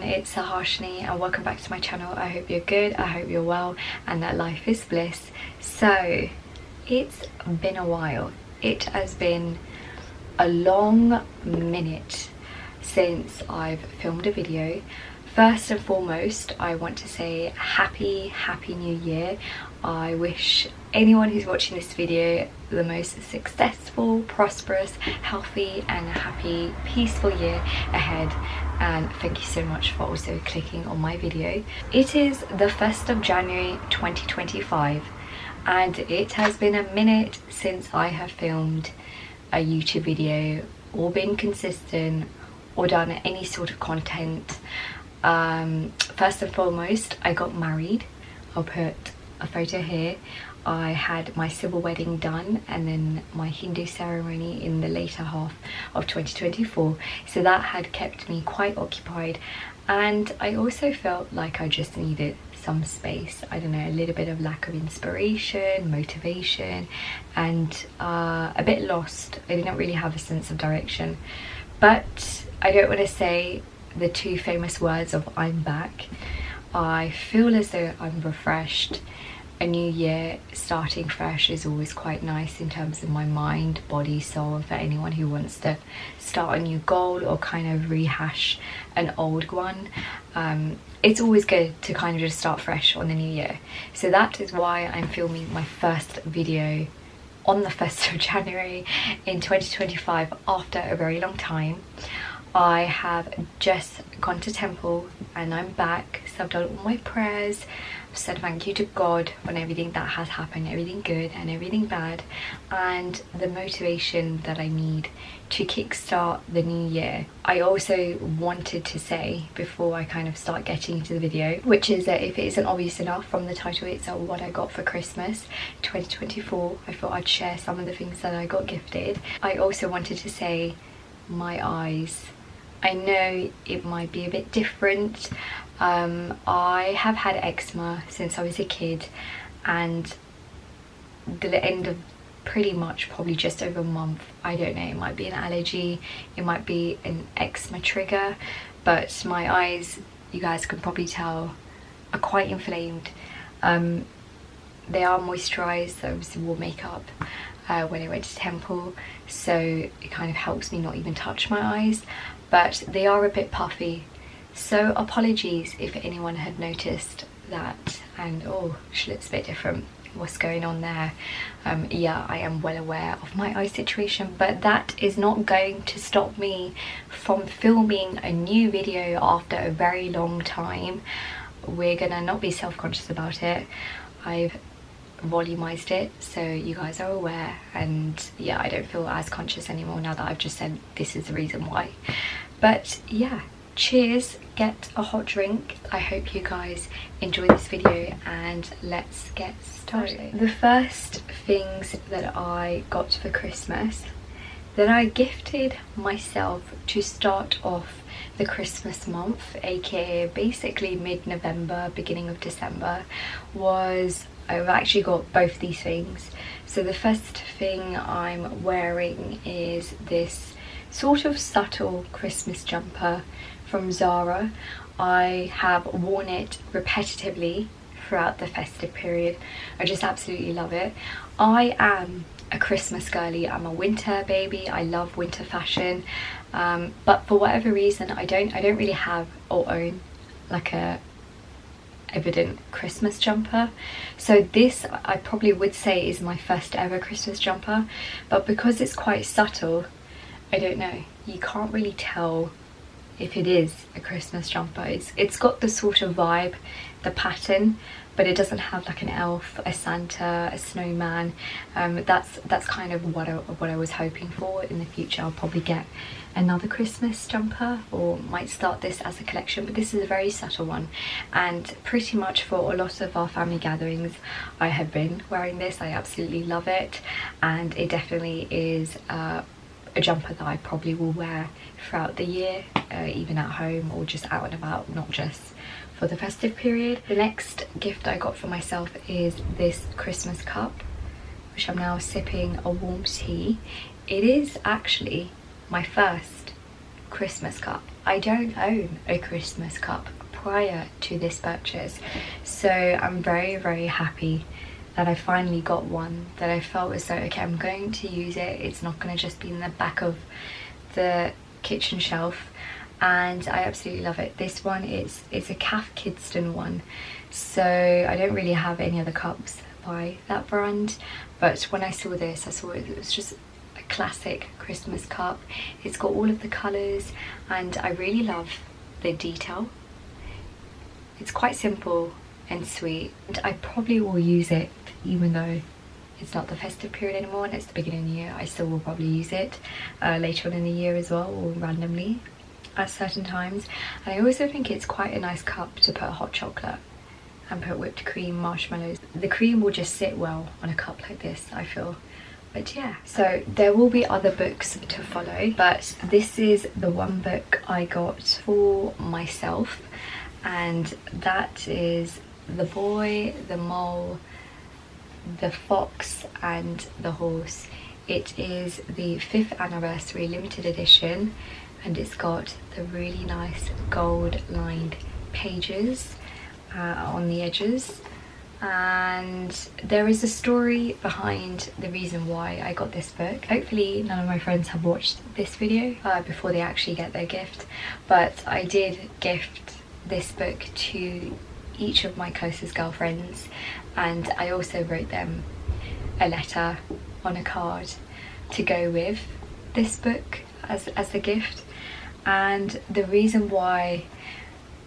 everyone, it's SUHASHANI and welcome back to my channel. I hope you're good, I hope you're well and that life is bliss. So it's been a while. It has been a long minute since I've filmed a video. First and foremost, I want to say happy new year. I wish anyone who's watching this video the most successful, prosperous, healthy and happy, peaceful year ahead. And thank you so much for also clicking on my video. It is the 1st of January 2025 and it has been a minute since I have filmed a YouTube video or been consistent or done any sort of content. First and foremost, I got married. I'll put a photo here. I had my civil wedding done and then my Hindu ceremony in the later half of 2024, so that had kept me quite occupied, and I also felt like I just needed some space. I don't know, a little bit of lack of inspiration, motivation, and a bit lost. I didn't really have a sense of direction, but I don't want to say the two famous words of I'm back. I feel as though I'm refreshed. A new year starting fresh is always quite nice in terms of my mind, body, soul, for anyone who wants to start a new goal or kind of rehash an old one. It's always good to kind of just start fresh on the new year. So that is why I'm filming my first video on the 1st of January in 2025 after a very long time. I have just gone to temple and I'm back, so I've done all my prayers. I've said thank you to God on everything that has happened, everything good and everything bad, and the motivation that I need to kickstart the new year. I also wanted to say before I kind of start getting into the video, which is that if it isn't obvious enough from the title, it's what I got for Christmas 2024. I thought I'd share some of the things that I got gifted. I also wanted to say my eyes. I know it might be a bit different. I have had eczema since I was a kid, and the end of pretty much probably just over a month, I don't know, it might be an allergy, it might be an eczema trigger, but my eyes, you guys can probably tell, are quite inflamed. They are moisturized, so I obviously wore makeup when I went to temple, so it kind of helps me not even touch my eyes, but they are a bit puffy, so apologies if anyone had noticed that. And oh, it's a bit different, what's going on there. Yeah, I am well aware of my eye situation, but that is not going to stop me from filming a new video after a very long time. We're gonna not be self-conscious about it. I've volumized it so you guys are aware, and yeah, I don't feel as conscious anymore now that I've just said this is the reason why. But yeah, cheers, get a hot drink. I hope you guys enjoy this video and let's get started. The first things that I got for Christmas, that I gifted myself to start off the Christmas month, aka basically mid-November, beginning of December, was, I've actually got both these things. So the first thing I'm wearing is this sort of subtle Christmas jumper from Zara. I have worn it repetitively throughout the festive period. I just absolutely love it. I am a Christmas girly, I'm a winter baby, I love winter fashion, but for whatever reason I don't really have or own like a evident Christmas jumper. So this, I probably would say, is my first ever Christmas jumper, but because it's quite subtle, I don't know, you can't really tell if it is a Christmas jumper. It's got the sort of vibe, the pattern, but it doesn't have like an elf, a Santa, a snowman. That's kind of what I was hoping for. In the future I'll probably get another Christmas jumper or might start this as a collection, but this is a very subtle one, and pretty much for a lot of our family gatherings I have been wearing this. I absolutely love it, and it definitely is a jumper that I probably will wear throughout the year, even at home or just out and about, not just for the festive period. The next gift I got for myself is this Christmas cup, which I'm now sipping a warm tea. It is actually my first Christmas cup. I don't own a Christmas cup prior to this purchase, so I'm very, very happy that I finally got one that I felt as though, okay, I'm going to use it. It's not going to just be in the back of the kitchen shelf, and I absolutely love it. This one it's a Calf Kidston one, so I don't really have any other cups by that brand, but when I saw this, I saw it was just a classic Christmas cup. It's got all of the colours, and I really love the detail. It's quite simple and sweet, and I probably will use it even though it's not the festive period anymore and it's the beginning of the year. I still will probably use it later on in the year as well, or randomly at certain times. And I also think it's quite a nice cup to put hot chocolate and put whipped cream, marshmallows. The cream will just sit well on a cup like this, I feel. But yeah, so there will be other books to follow, but this is the one book I got for myself, and that is The Boy, the Mole, the Fox and the Horse. It is the 5th anniversary limited edition, and it's got the really nice gold lined pages on the edges, and there is a story behind the reason why I got this book. Hopefully none of my friends have watched this video before they actually get their gift, but I did gift this book to each of my closest girlfriends, and I also wrote them a letter on a card to go with this book as a gift. And the reason why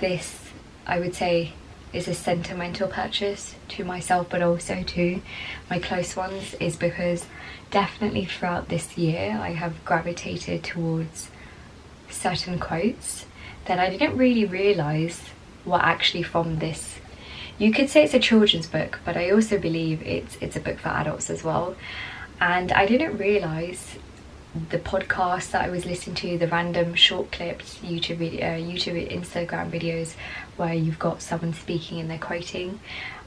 this, I would say, is a sentimental purchase to myself but also to my close ones is because definitely throughout this year I have gravitated towards certain quotes that I didn't really realise were actually from this. You could say it's a children's book, but I also believe it's a book for adults as well. And I didn't realise the podcast that I was listening to, the random short clips, YouTube, Instagram videos where you've got someone speaking and they're quoting,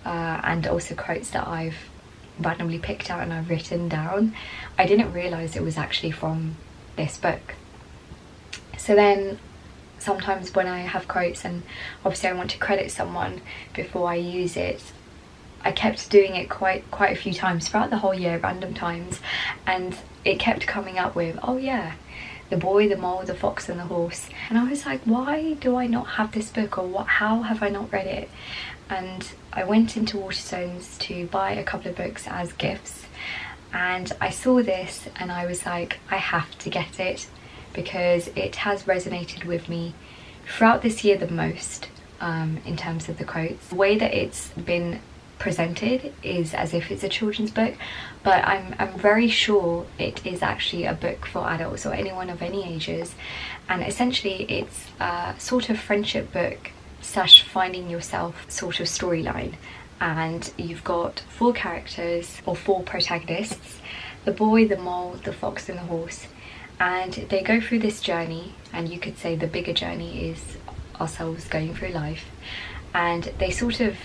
and also quotes that I've randomly picked out and I've written down. I didn't realise it was actually from this book. So then sometimes when I have quotes and obviously I want to credit someone before I use it, I kept doing it quite a few times throughout the whole year, random times, and it kept coming up with, oh yeah, The Boy, the Mole, the Fox and the Horse. And I was like, why do I not have this book, or how have I not read it? And I went into Waterstones to buy a couple of books as gifts, and I saw this and I was like, I have to get it because it has resonated with me throughout this year the most, in terms of the quotes. The way that it's been presented is as if it's a children's book, but I'm very sure it is actually a book for adults or anyone of any ages, and essentially it's a sort of friendship book / finding yourself sort of storyline. And you've got 4 characters or 4 protagonists: the boy, the mole, the fox and the horse, and they go through this journey, and you could say the bigger journey is ourselves going through life, and they sort of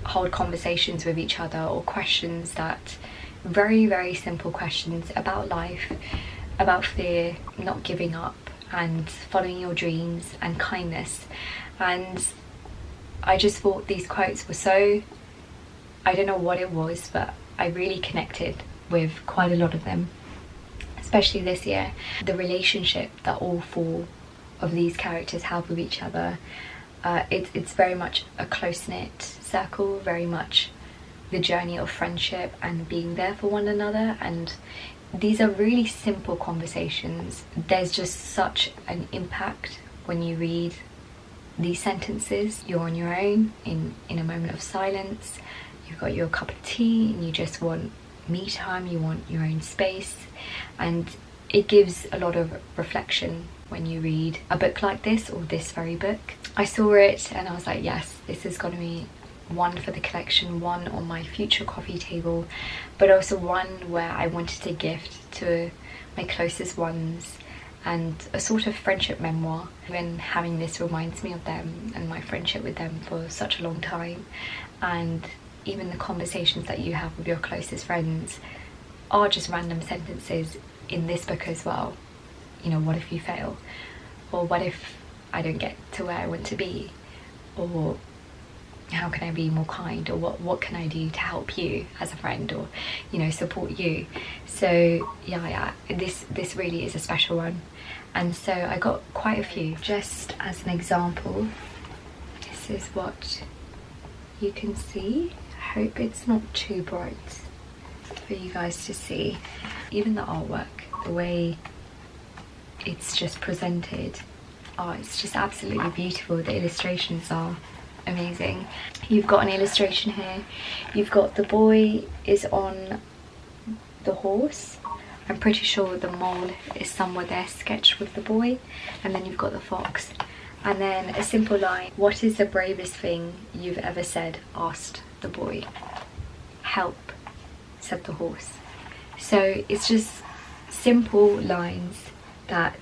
hold conversations with each other, or questions that, very, very simple questions about life, about fear, not giving up and following your dreams, and kindness. And I just thought these quotes were so, I don't know what it was, but I really connected with quite a lot of them, especially this year. The relationship that all 4 of these characters have with each other, it's very much a close-knit circle, very much the journey of friendship and being there for one another. And these are really simple conversations. There's just such an impact when you read these sentences. You're on your own in a moment of silence, you've got your cup of tea and you just want me time, you want your own space, and it gives a lot of reflection when you read a book like this, or this very book. I saw it and I was like, yes, this is going to be one for the collection, one on my future coffee table, but also one where I wanted to gift to my closest ones, and a sort of friendship memoir. When having this reminds me of them and my friendship with them for such a long time, and even the conversations that you have with your closest friends are just random sentences in this book as well. You know, what if you fail? Or what if I don't get to where I want to be, or how can I be more kind, or what can I do to help you as a friend, or you know, support you. So yeah, this really is a special one. And so I got quite a few. Just as an example, this is what you can see. I hope it's not too bright for you guys to see. Even the artwork, the way it's just presented, oh, it's just absolutely beautiful. The illustrations are amazing. You've got an illustration here. You've got the boy is on the horse. I'm pretty sure the mole is somewhere there sketched with the boy, and then you've got the fox. And then a simple line, "What is the bravest thing you've ever said?" asked the boy. "Help," said the horse. So it's just simple lines that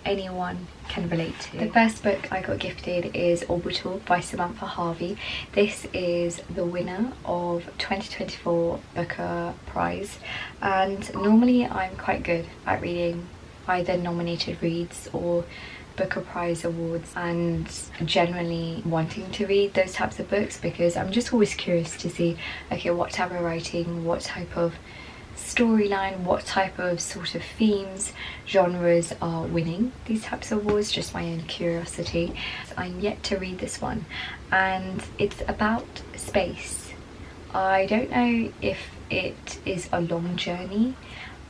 anyone can relate to. The first book I got gifted is Orbital by Samantha Harvey. This is the winner of 2024 Booker Prize, and normally I'm quite good at reading either nominated reads or Booker Prize awards, and generally wanting to read those types of books because I'm just always curious to see, okay, what type of writing, what type of storyline, what type of sort of themes, genres are winning these types of awards, just my own curiosity. So I'm yet to read this one, and it's about space. I don't know if it is a long journey,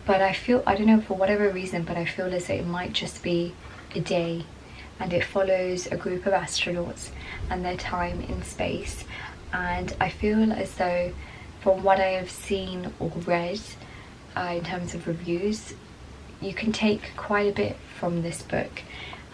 but I don't know, for whatever reason, but I feel as though it might just be a day, and it follows a group of astronauts and their time in space. And I feel as though, from what I have seen or read in terms of reviews, you can take quite a bit from this book,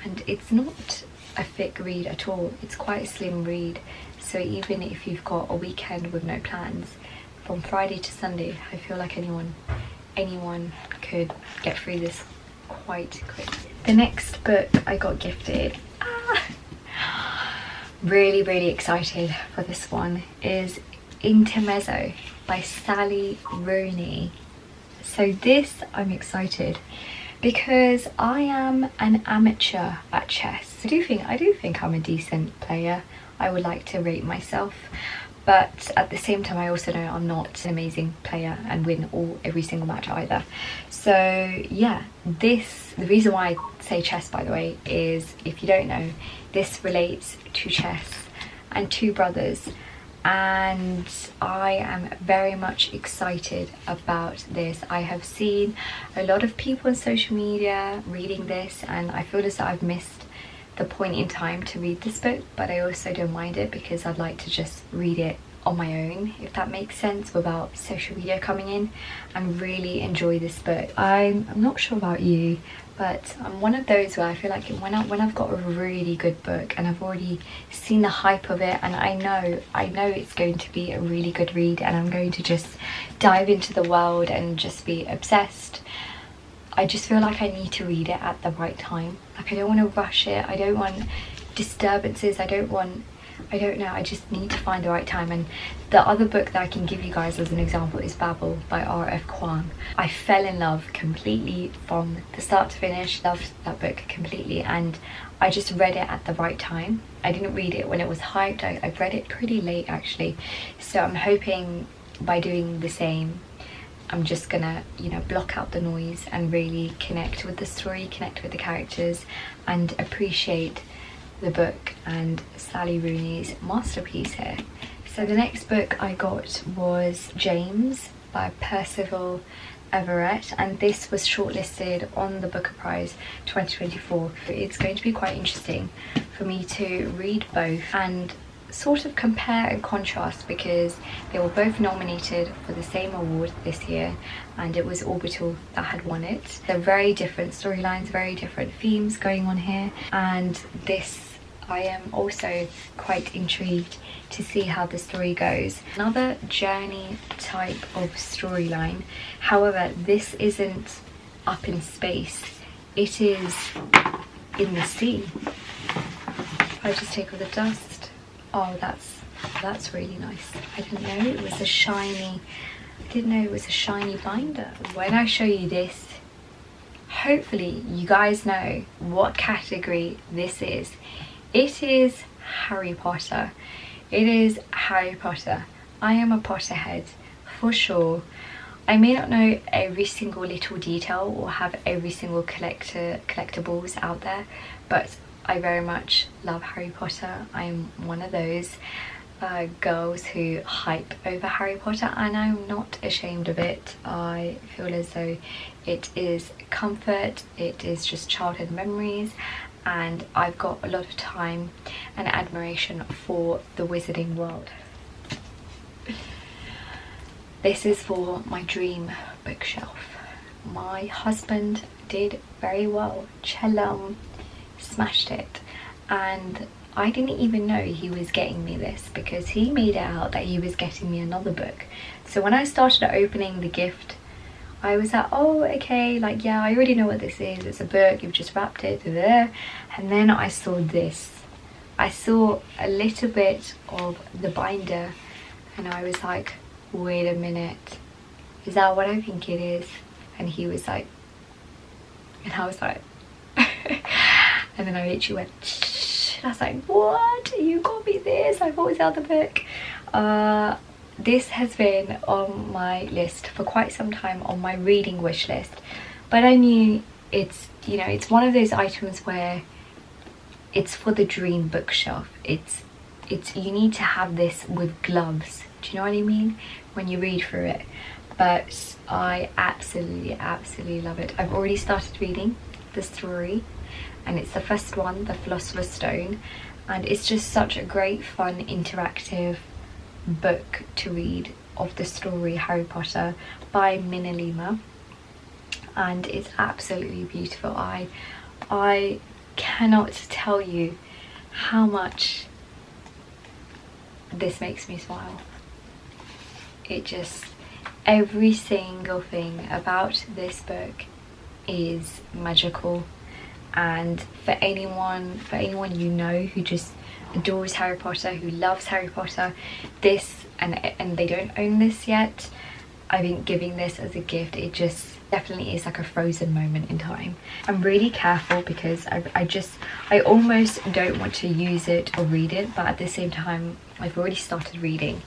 and it's not a thick read at all. It's quite a slim read, so even if you've got a weekend with no plans, from Friday to Sunday, I feel like anyone could get through this quite quick. The next book I got gifted, really excited for this one, is Intermezzo by Sally Rooney. So this, I'm excited because I am an amateur at chess. I do think I'm a decent player. I would like to rate myself, but at the same time I also know I'm not an amazing player and win every single match either. So yeah, the reason why I say chess, by the way, is, if you don't know, this relates to chess and two brothers, and I am very much excited about this. I have seen a lot of people on social media reading this, and I feel as though I've missed the point in time to read this book, but I also don't mind it because I'd like to just read it on my own, if that makes sense, without social media coming in, and really enjoy this book. I'm not sure about you, but I'm one of those where I feel like when I've got a really good book and I've already seen the hype of it, and I know it's going to be a really good read, and I'm going to just dive into the world and just be obsessed, I just feel like I need to read it at the right time. Like, I don't want to rush it, I don't want disturbances, I don't know, I just need to find the right time. And the other book that I can give you guys as an example is Babel by R.F. Kuang. I fell in love completely from the start to finish, loved that book completely, and I just read it at the right time. I didn't read it when it was hyped, I read it pretty late actually. So I'm hoping by doing the same, I'm just gonna, you know, block out the noise and really connect with the story, connect with the characters, and appreciate the book and Sally Rooney's masterpiece here. So the next book I got was James by Percival Everett, and this was shortlisted on the Booker Prize 2024. It's going to be quite interesting for me to read both and sort of compare and contrast, because they were both nominated for the same award this year, and it was Orbital that had won it. They're very different storylines, very different themes going on here, and this, I am also quite intrigued to see how the story goes. Another journey type of storyline, however this isn't up in space, it is in the sea. I just take off the dust. Oh, that's really nice. I didn't know it was a shiny binder. When I show you this, hopefully you guys know what category this is. It is Harry Potter. It is Harry Potter. I am a Potterhead for sure. I may not know every single little detail or have every single collectibles out there, but I very much love Harry Potter. I'm one of those girls who hype over Harry Potter, and I'm not ashamed of it. I feel as though it is comfort, it is just childhood memories, and I've got a lot of time and admiration for the wizarding world. This is for my dream bookshelf. My husband did very well. Chelum smashed it, and I didn't even know he was getting me this because he made it out that he was getting me another book. So when I started opening the gift, I was like, oh okay, like yeah, I already know what this is. It's a book, you've just wrapped it there. And then I saw this. I saw a little bit of the binder and I was like, wait a minute, is that what I think it is? And he was like, and I was like and then I literally went shh. I was like, what, you got me this? I thought it was the other book. This has been on my list for quite some time, on my reading wish list, but I knew it's, you know, it's one of those items where it's for the dream bookshelf. It's you need to have this with gloves, do you know what I mean, when you read through it. But I absolutely love it. I've already started reading the story, and it's the first one, the Philosopher's Stone, and it's just such a great fun interactive book to read of the story Harry Potter by Minna Lima, and it's absolutely beautiful. I cannot tell you how much this makes me smile. It just, every single thing about this book is magical. And for anyone you know who just adores Harry Potter, who loves Harry Potter, this, and they don't own this yet, I think giving this as a gift, it just definitely is like a frozen moment in time. I'm really careful because I almost don't want to use it or read it, but at the same time I've already started reading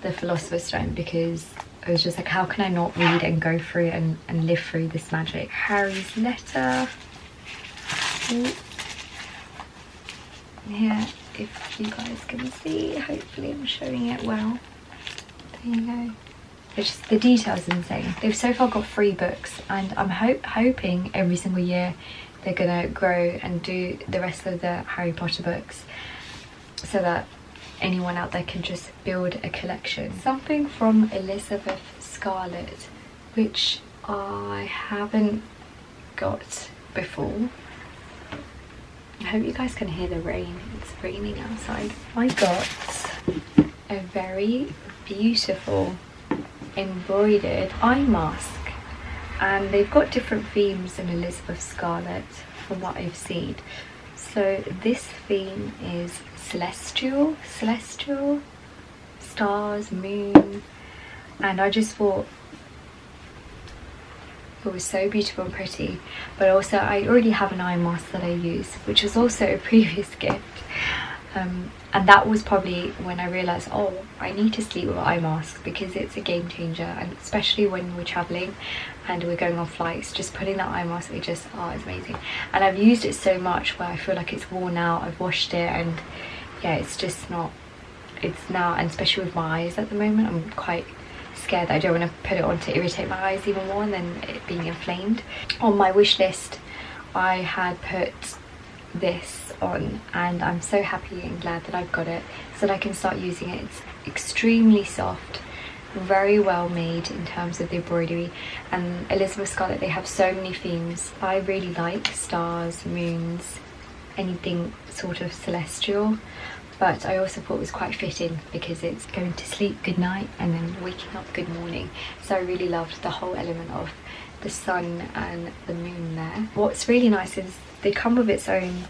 the Philosopher's Stone because I was just like, how can I not read and go through and live through this magic. Harry's letter. Ooh. Here, if you guys can see, hopefully I'm showing it well. There you go. It's just, the details are insane. They've so far got 3 books, and I'm hoping every single year they're gonna grow and do the rest of the Harry Potter books so that anyone out there can just build a collection. Something from Elizabeth Scarlett, which I haven't got before. I hope you guys can hear the rain. It's raining outside. I got a very beautiful embroidered eye mask, and they've got different themes in Elizabeth Scarlett from what I've seen. So this theme is celestial, stars, moon, and I just thought it was so beautiful and pretty. But also I already have an eye mask that I use, which was also a previous gift, and that was probably when I realized, oh, I need to sleep with eye masks because it's a game changer, and especially when we're traveling and we're going on flights, just putting that eye mask, it just, oh, it's amazing. And I've used it so much where I feel like it's worn out. I've washed it and yeah, it's just not, it's now, and especially with my eyes at the moment, I'm quite scared that I don't want to put it on to irritate my eyes even more and then it being inflamed. On my wish list I had put this on, and I'm so happy and glad that I've got it so that I can start using it. It's extremely soft, very well made in terms of the embroidery, and Elizabeth Scarlett, they have so many themes. I really like stars, moons, anything sort of celestial, but I also thought it was quite fitting because it's going to sleep good night and then waking up good morning. So I really loved the whole element of the sun and the moon there. What's really nice is they come with its own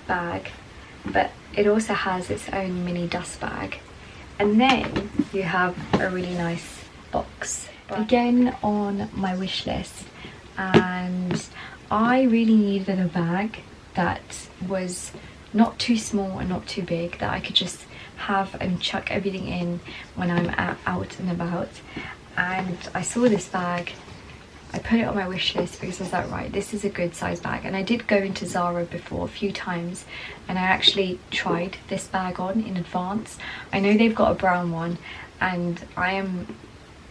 bag, but it also has its own mini dust bag, and then you have a really nice box. Again, on my wish list and I really needed a bag that was not too small and not too big, that I could just have and chuck everything in when I'm out and about. And I saw this bag, I put it on my wish list because I was like, right, this is a good size bag. And I did go into Zara before a few times, and I actually tried this bag on in advance. I know they've got a brown one, and I am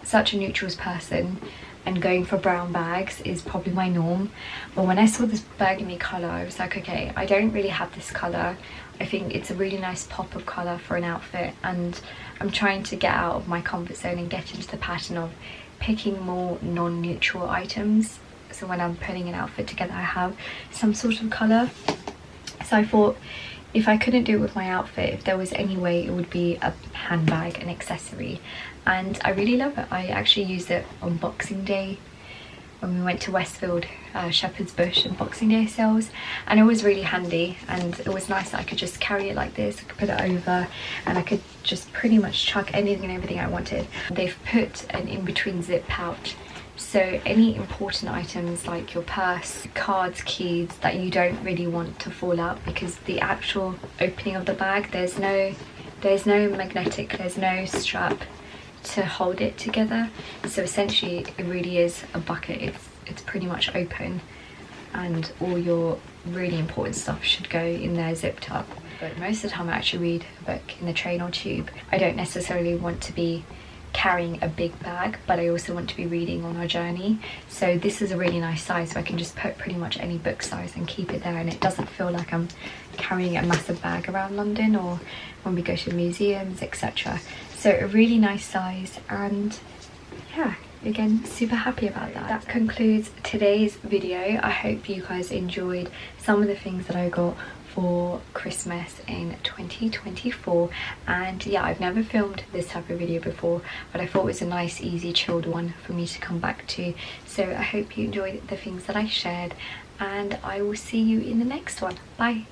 such a neutrals person, and going for brown bags is probably my norm. But when I saw this burgundy colour, I was like, okay, I don't really have this colour. I think it's a really nice pop of colour for an outfit, and I'm trying to get out of my comfort zone and get into the pattern of picking more non-neutral items. So when I'm putting an outfit together, I have some sort of colour. So I thought, if I couldn't do it with my outfit, if there was any way, it would be a handbag, an accessory. And I really love it. I actually used it on Boxing Day when we went to Westfield, Shepherd's Bush and Boxing Day sales, and it was really handy, and it was nice that I could just carry it like this. I could put it over and I could just pretty much chuck anything and everything I wanted. They've put an in-between zip pouch, so any important items like your purse, cards, keys that you don't really want to fall out, because the actual opening of the bag, there's no magnetic, there's no strap to hold it together. So essentially it really is a bucket. It's pretty much open, and all your really important stuff should go in there zipped up. But most of the time I actually read a book in the train or tube. I don't necessarily want to be carrying a big bag, but I also want to be reading on our journey. So this is a really nice size, so I can just put pretty much any book size and keep it there, and it doesn't feel like I'm carrying a massive bag around London or when we go to museums, etc. So a really nice size, and yeah, again, super happy about that. That concludes today's video. I hope you guys enjoyed some of the things that I got for Christmas in 2024. And yeah, I've never filmed this type of video before, but I thought it was a nice, easy, chilled one for me to come back to. So I hope you enjoyed the things that I shared, and I will see you in the next one. Bye.